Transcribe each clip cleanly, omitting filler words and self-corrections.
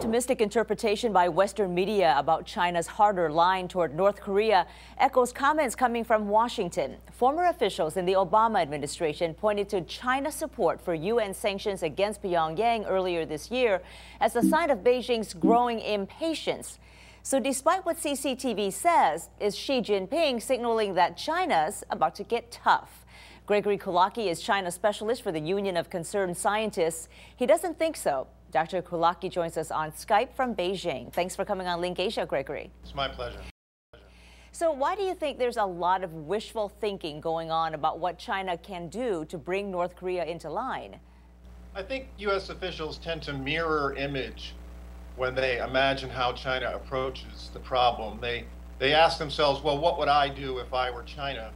optimistic interpretation by Western media about China's harder line toward North Korea echoes comments coming from Washington. Former officials in the Obama administration pointed to China's support for UN sanctions against Pyongyang earlier this year as a sign of Beijing's growing impatience. So despite what CCTV says, is Xi Jinping signaling that China's about to get tough? Gregory Kulacki is China specialist for the Union of Concerned Scientists. He doesn't think so. Dr. Kulacki joins us on Skype from Beijing. Thanks for coming on LinkAsia, Gregory. It's my pleasure. So why do you think there's a lot of wishful thinking going on about what China can do to bring North Korea into line? I think U.S. officials tend to mirror image when they imagine how China approaches the problem. They ask themselves, well, what would I do if I were China?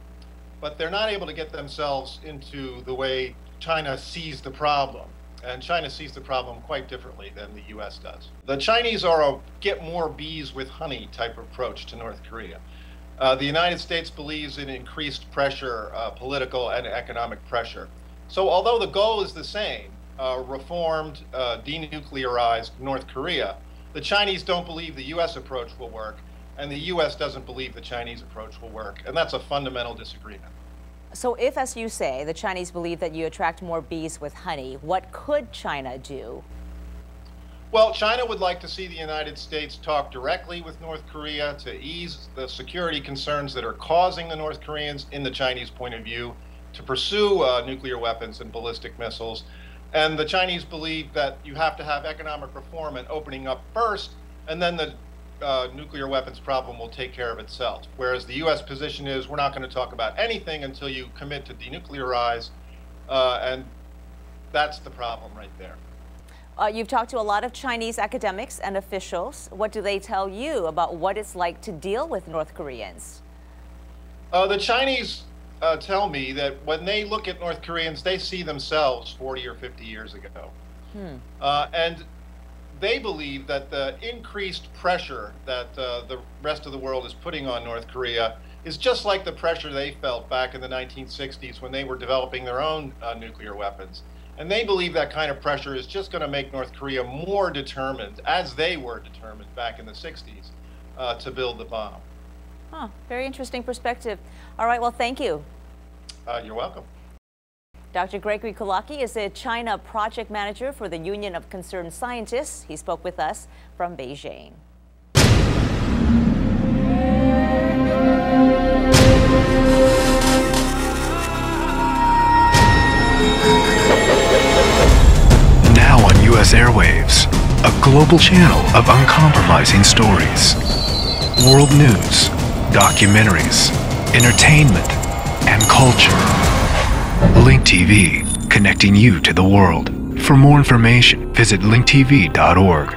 But they're not able to get themselves into the way China sees the problem. And China sees the problem quite differently than the U.S. does. The Chinese are a get more bees with honey type approach to North Korea. The United States believes in increased pressure, political and economic pressure. So although the goal is the same, reformed, denuclearized North Korea, the Chinese don't believe the U.S. approach will work, and the U.S. doesn't believe the Chinese approach will work. And that's a fundamental disagreement. So if, as you say, the Chinese believe that you attract more bees with honey, what could China do? Well, China would like to see the United States talk directly with North Korea to ease the security concerns that are causing the North Koreans, in the Chinese point of view, to pursue nuclear weapons and ballistic missiles. And the Chinese believe that you have to have economic reform and opening up first, and then the nuclear weapons problem will take care of itself. Whereas the U.S. position is, we're not going to talk about anything until you commit to denuclearize, and that's the problem right there. You've talked to a lot of Chinese academics and officials. What do they tell you about what it's like to deal with North Koreans? The Chinese tell me that when they look at North Koreans, they see themselves 40 or 50 years ago. And they believe that the increased pressure that the rest of the world is putting on North Korea is just like the pressure they felt back in the 1960s when they were developing their own nuclear weapons. And they believe that kind of pressure is just going to make North Korea more determined, as they were determined back in the 60s, to build the bomb. Very interesting perspective. All right, well, thank you. You're welcome. Dr. Gregory Kulacki is a China project manager for the Union of Concerned Scientists. He spoke with us from Beijing. Now on U.S. airwaves, a global channel of uncompromising stories. World news, documentaries, entertainment, and culture. Link TV, connecting you to the world. For more information, visit linktv.org.